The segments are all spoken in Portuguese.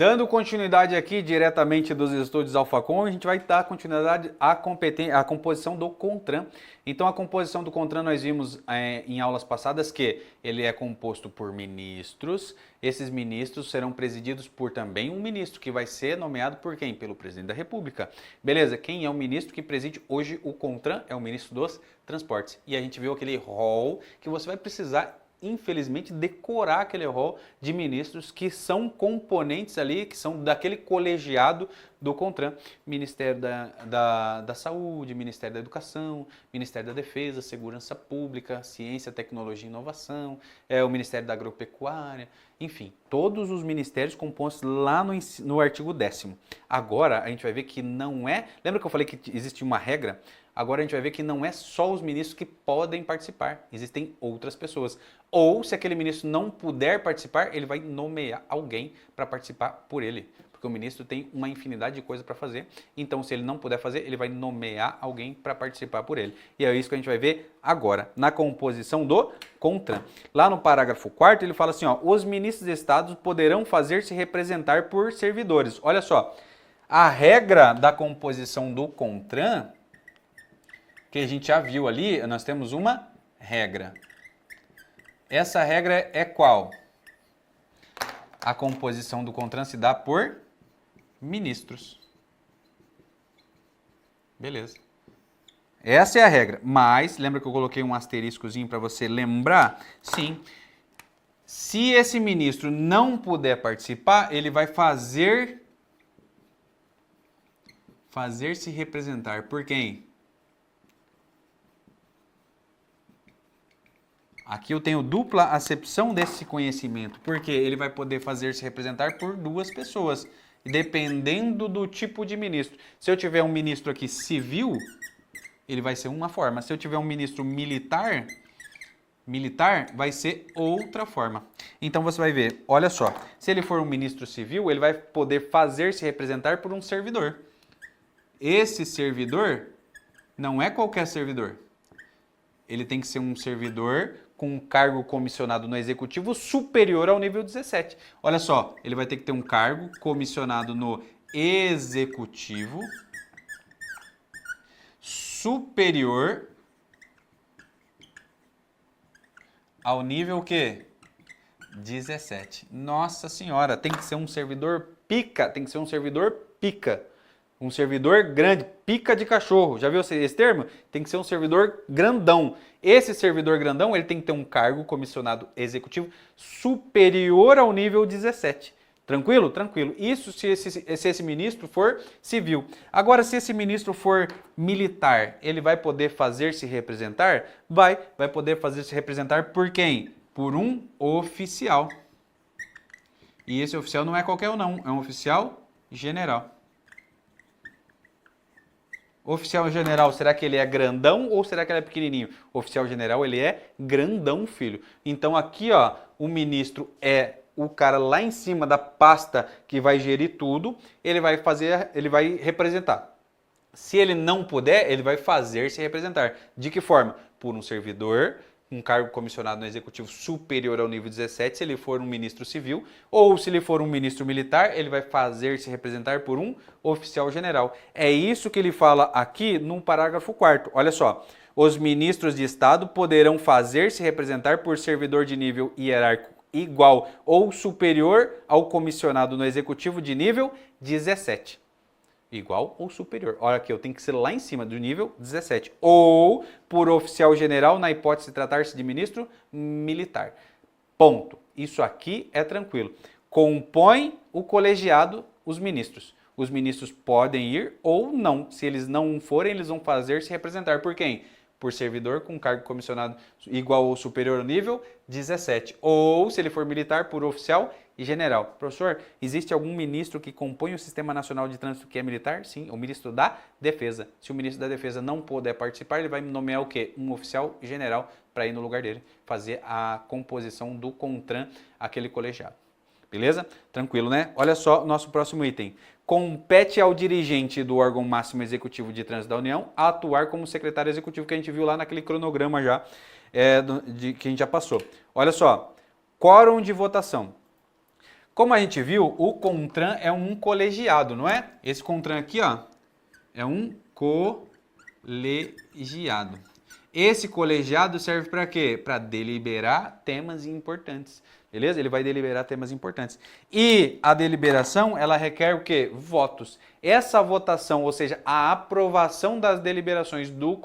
Dando continuidade aqui diretamente dos estúdios Alphacom, a gente vai dar continuidade à composição do CONTRAN. Então a composição do CONTRAN nós vimos em aulas passadas que ele é composto por ministros. Esses ministros serão presididos por também um ministro que vai ser nomeado por quem? Pelo presidente da República. Beleza, quem é o ministro que preside hoje o CONTRAN? É o ministro dos Transportes. E a gente viu aquele rol que você vai precisar infelizmente, decorar aquele rol de ministros que são componentes ali, que são daquele colegiado do CONTRAN. Ministério da Saúde, Ministério da Educação, Ministério da Defesa, Segurança Pública, Ciência, Tecnologia e Inovação, o Ministério da Agropecuária, enfim, todos os ministérios compostos lá no artigo 10º. Agora, a gente vai ver que não é... Lembra que eu falei que existe uma regra? Agora a gente vai ver que não é só os ministros que podem participar, existem outras pessoas. Ou, se aquele ministro não puder participar, ele vai nomear alguém para participar por ele. Porque o ministro tem uma infinidade de coisas para fazer. Então, se ele não puder fazer, ele vai nomear alguém para participar por ele. E é isso que a gente vai ver agora, na composição do CONTRAN. Lá no parágrafo 4º, ele fala assim, ó, os ministros de Estado poderão fazer-se representar por servidores. Olha só, a regra da composição do CONTRAN, que a gente já viu ali, nós temos uma regra. Essa regra é qual? A composição do CONTRAN se dá por ministros. Beleza. Essa é a regra. Mas, lembra que eu coloquei um asteriscozinho para você lembrar? Sim. Se esse ministro não puder participar, ele vai fazer-se representar por quem? Aqui eu tenho dupla acepção desse conhecimento, porque ele vai poder fazer-se representar por duas pessoas, dependendo do tipo de ministro. Se eu tiver um ministro aqui civil, ele vai ser uma forma. Se eu tiver um ministro militar vai ser outra forma. Então você vai ver, olha só, se ele for um ministro civil, ele vai poder fazer-se representar por um servidor. Esse servidor não é qualquer servidor. Ele tem que ser um servidor com um cargo comissionado no executivo superior ao nível 17. Olha só, ele vai ter que ter um cargo comissionado no executivo superior ao nível o quê? 17. Nossa senhora, tem que ser um servidor pica, tem que ser um servidor pica. Um servidor grande, pica de cachorro. Já viu esse termo? Tem que ser um servidor grandão. Esse servidor grandão, ele tem que ter um cargo comissionado executivo superior ao nível 17. Tranquilo? Tranquilo. Isso se esse ministro for civil. Agora, se esse ministro for militar, ele vai poder fazer-se representar? Vai poder fazer-se representar por quem? Por um oficial. E esse oficial não é qualquer um, não. É um oficial general. Oficial general, será que ele é grandão ou será que ele é pequenininho? Oficial general, ele é grandão, filho. Então aqui, ó, o ministro é o cara lá em cima da pasta que vai gerir tudo, ele vai representar. Se ele não puder, ele vai fazer-se representar. De que forma? Por um servidor, um cargo comissionado no executivo superior ao nível 17, se ele for um ministro civil, ou se ele for um ministro militar, ele vai fazer-se representar por um oficial general. É isso que ele fala aqui no parágrafo 4º. Olha só, os ministros de Estado poderão fazer-se representar por servidor de nível hierárquico igual ou superior ao comissionado no executivo de nível 17. Igual ou superior. Olha aqui, eu tenho que ser lá em cima do nível 17. Ou por oficial general, na hipótese de tratar-se de ministro militar. Ponto. Isso aqui é tranquilo. Compõe o colegiado os ministros. Os ministros podem ir ou não. Se eles não forem, eles vão fazer-se representar por quem? Por servidor com cargo comissionado igual ou superior ao nível 17. Ou, se ele for militar, por oficial e general. Professor, existe algum ministro que compõe o Sistema Nacional de Trânsito que é militar? Sim, o ministro da Defesa. Se o ministro da Defesa não puder participar, ele vai nomear o quê? Um oficial general para ir no lugar dele, fazer a composição do CONTRAN, aquele colegiado. Beleza? Tranquilo, né? Olha só o nosso próximo item. Compete ao dirigente do órgão máximo executivo de trânsito da União atuar como secretário executivo, que a gente viu lá naquele cronograma já, que a gente já passou. Olha só, quórum de votação. Como a gente viu, o CONTRAN é um colegiado, não é? Esse CONTRAN aqui, ó, é um colegiado. Esse colegiado serve para quê? Para deliberar temas importantes, beleza? Ele vai deliberar temas importantes. E a deliberação, ela requer o quê? Votos. Essa votação, ou seja, a aprovação das deliberações do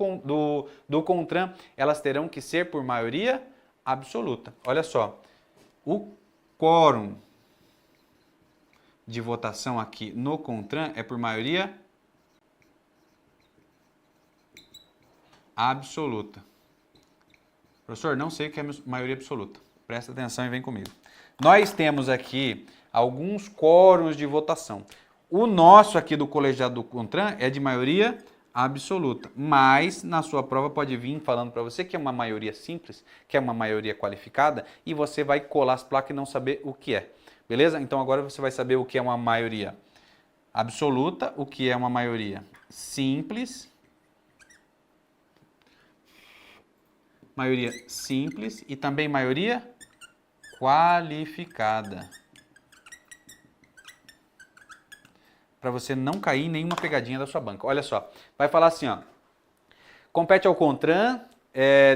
CONTRAN, elas terão que ser por maioria absoluta. Olha só, o quórum de votação aqui no CONTRAN é por maioria absoluta. Professor, não sei o que é maioria absoluta. Presta atenção e vem comigo. Nós temos aqui alguns quórums de votação. O nosso aqui do colegiado do CONTRAN é de maioria absoluta, mas na sua prova pode vir falando para você que é uma maioria simples, que é uma maioria qualificada, e você vai colar as placas e não saber o que é. Beleza? Então agora você vai saber o que é uma maioria absoluta, o que é uma maioria simples, e também maioria qualificada. Para você não cair em nenhuma pegadinha da sua banca. Olha só, vai falar assim, ó. Compete ao CONTRAN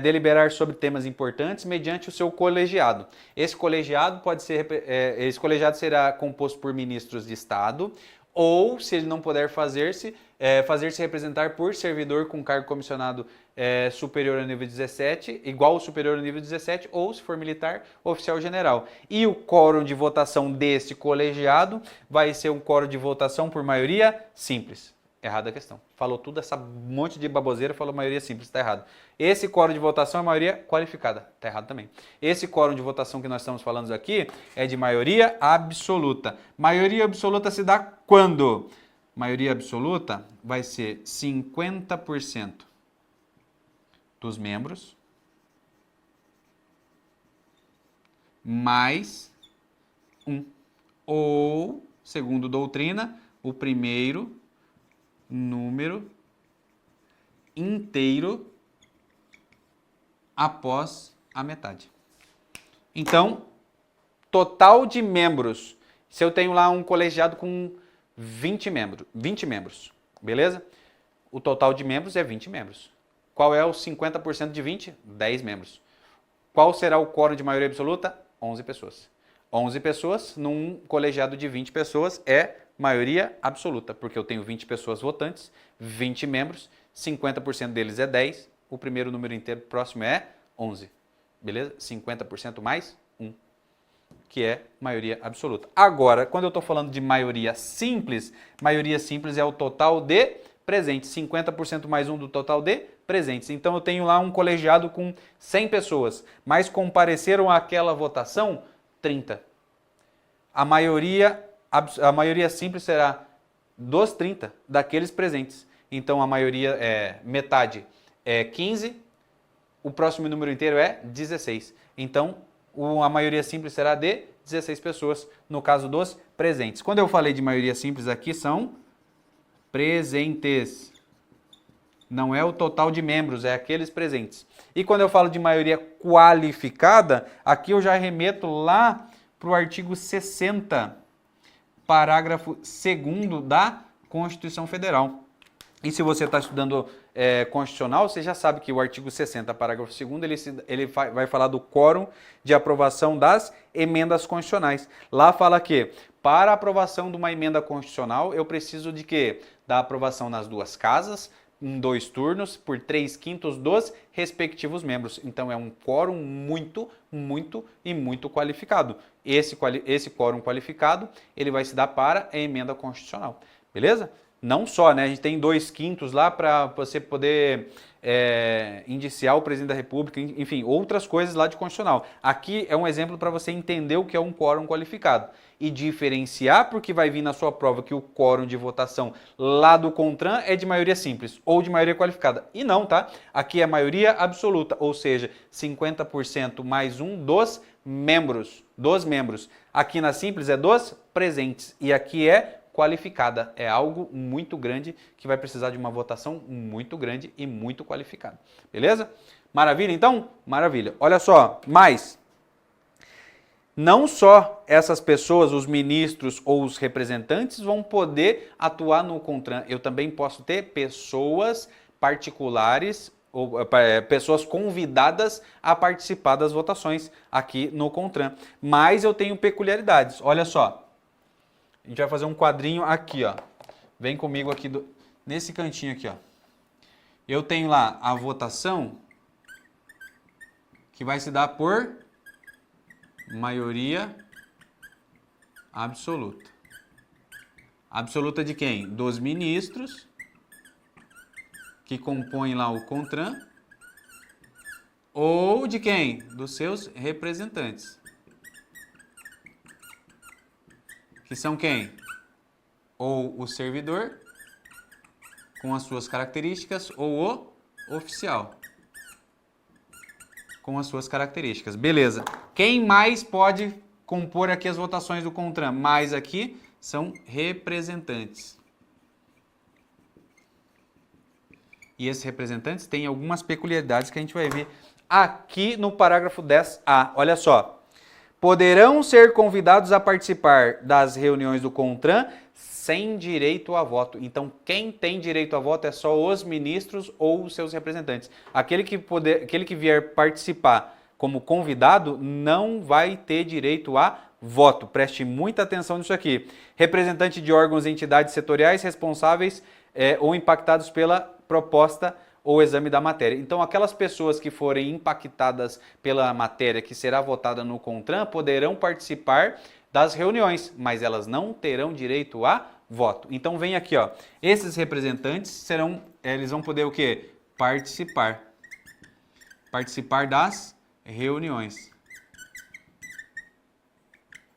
deliberar sobre temas importantes mediante o seu colegiado. Esse colegiado será composto por ministros de Estado, ou, se ele não puder fazer-se representar por servidor com cargo comissionado superior ao nível 17, igual ou superior ao nível 17, ou, se for militar, oficial general. E o quórum de votação desse colegiado vai ser um quórum de votação por maioria simples. Errada a questão. Falou tudo, essa monte de baboseira, falou maioria simples, está errado. Esse quórum de votação é maioria qualificada, está errado também. Esse quórum de votação que nós estamos falando aqui é de maioria absoluta. Maioria absoluta se dá quando? Maioria absoluta vai ser 50% dos membros mais um. Ou, segundo doutrina, o primeiro número inteiro após a metade. Então, total de membros. Se eu tenho lá um colegiado com 20 membros, beleza? O total de membros é 20 membros. Qual é o 50% de 20? 10 membros. Qual será o quórum de maioria absoluta? 11 pessoas. 11 pessoas num colegiado de 20 pessoas é maioria absoluta, porque eu tenho 20 pessoas votantes, 20 membros, 50% deles é 10, o primeiro número inteiro próximo é 11, beleza? 50% mais 1, que é maioria absoluta. Agora, quando eu estou falando de maioria simples é o total de presentes, 50% mais 1 do total de presentes. Então eu tenho lá um colegiado com 100 pessoas, mas compareceram àquela votação 30. A maioria simples será dos 30 daqueles presentes. Então a maioria metade é 15, o próximo número inteiro é 16. Então a maioria simples será de 16 pessoas, no caso dos presentes. Quando eu falei de maioria simples aqui, são presentes. Não é o total de membros, é aqueles presentes. E quando eu falo de maioria qualificada, aqui eu já remeto lá para o artigo 60, parágrafo 2º da Constituição Federal. E se você está estudando constitucional, você já sabe que o artigo 60, parágrafo 2º, ele vai falar do quórum de aprovação das emendas constitucionais. Lá fala que, para a aprovação de uma emenda constitucional, eu preciso de quê? Da aprovação nas duas casas, em 2 turnos, por 3/5 dos respectivos membros. Então é um quórum muito qualificado. Esse quórum qualificado, ele vai se dar para a emenda constitucional. Beleza? Não só, né? A gente tem 2/5 lá para você poder indiciar o presidente da República, enfim, outras coisas lá de constitucional. Aqui é um exemplo para você entender o que é um quórum qualificado e diferenciar, porque vai vir na sua prova que o quórum de votação lá do CONTRAN é de maioria simples ou de maioria qualificada. E não, tá? Aqui é maioria absoluta, ou seja, 50% mais 1 dos membros. Aqui na simples é dos presentes e aqui é qualificada. É algo muito grande que vai precisar de uma votação muito grande e muito qualificada. Beleza? Maravilha, então? Maravilha. Olha só, mais. Não só essas pessoas, os ministros ou os representantes, vão poder atuar no CONTRAN. Eu também posso ter pessoas particulares ou pessoas convidadas a participar das votações aqui no CONTRAN. Mas eu tenho peculiaridades. Olha só, a gente vai fazer um quadrinho aqui, ó. Vem comigo aqui nesse cantinho aqui, ó. Eu tenho lá a votação que vai se dar por maioria absoluta. Absoluta de quem? Dos ministros que compõem lá o CONTRAN, ou de quem? Dos seus representantes. Que são quem? Ou o servidor, com as suas características, ou o oficial, com as suas características. Beleza. Quem mais pode compor aqui as votações do CONTRAN? Mais aqui são representantes. E esses representantes têm algumas peculiaridades que a gente vai ver aqui no parágrafo 10A. Olha só. Poderão ser convidados a participar das reuniões do CONTRAN sem direito a voto. Então, quem tem direito a voto é só os ministros ou os seus representantes. Aquele que vier participar como convidado não vai ter direito a voto. Preste muita atenção nisso aqui. Representante de órgãos e entidades setoriais responsáveis ou impactados pela proposta ou exame da matéria. Então, aquelas pessoas que forem impactadas pela matéria que será votada no CONTRAN poderão participar das reuniões, mas elas não terão direito a voto. Então, vem aqui, ó. Esses representantes eles vão poder o quê? Participar das reuniões.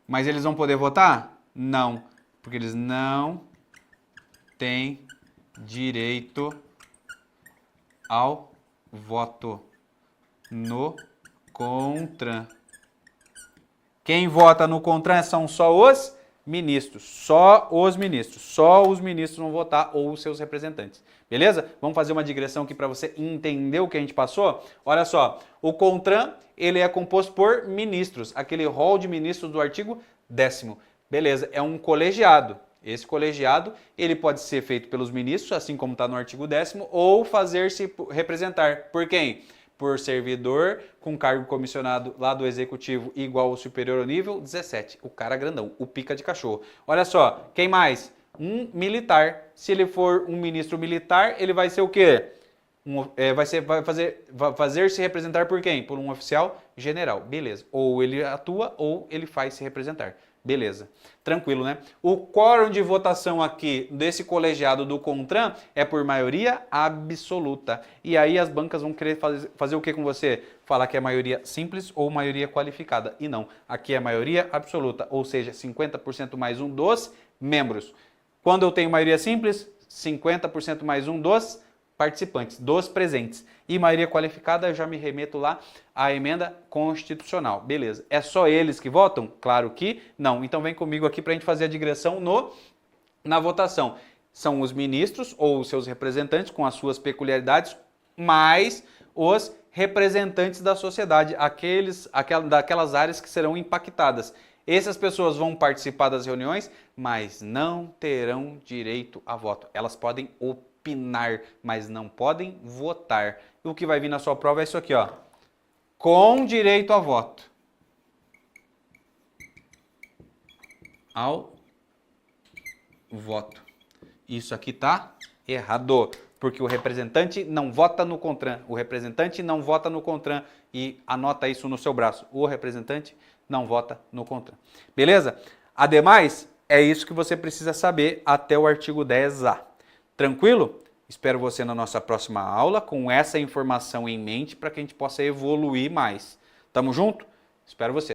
Mas eles vão poder votar? Não, porque eles não têm direito ao voto no CONTRAN. Quem vota no CONTRAN são só os ministros. Só os ministros. Só os ministros vão votar ou os seus representantes. Beleza? Vamos fazer uma digressão aqui para você entender o que a gente passou? Olha só, o CONTRAN ele é composto por ministros. Aquele rol de ministros do artigo 10º. Beleza, é um colegiado. Esse colegiado, ele pode ser feito pelos ministros, assim como está no artigo 10º, ou fazer-se representar por quem? Por servidor com cargo comissionado lá do executivo igual ou superior ao nível 17. O cara grandão, o pica de cachorro. Olha só, quem mais? Um militar. Se ele for um ministro militar, ele vai ser o quê? Vai fazer-se representar por quem? Por um oficial general. Beleza. Ou ele atua ou ele faz se representar. Beleza. Tranquilo, né? O quórum de votação aqui desse colegiado do CONTRAN é por maioria absoluta. E aí as bancas vão querer fazer o que com você? Falar que é maioria simples ou maioria qualificada. E não. Aqui é maioria absoluta, ou seja, 50% mais um dos membros. Quando eu tenho maioria simples, 50% mais um dos participantes, dos presentes. E maioria qualificada, eu já me remeto lá à emenda constitucional. Beleza. É só eles que votam? Claro que não. Então vem comigo aqui para a gente fazer a digressão na votação. São os ministros ou os seus representantes com as suas peculiaridades, mais os representantes da sociedade, daquelas áreas que serão impactadas. Essas pessoas vão participar das reuniões, mas não terão direito a voto. Elas podem opinar, mas não podem votar. E o que vai vir na sua prova é isso aqui, ó. Com direito a voto. Ao voto. Isso aqui tá errado, porque o representante não vota no CONTRAN. O representante não vota no CONTRAN e anota isso no seu braço. O representante não vota no CONTRAN. Beleza? Ademais, é isso que você precisa saber até o artigo 10A. Tranquilo? Espero você na nossa próxima aula com essa informação em mente para que a gente possa evoluir mais. Tamo junto? Espero você.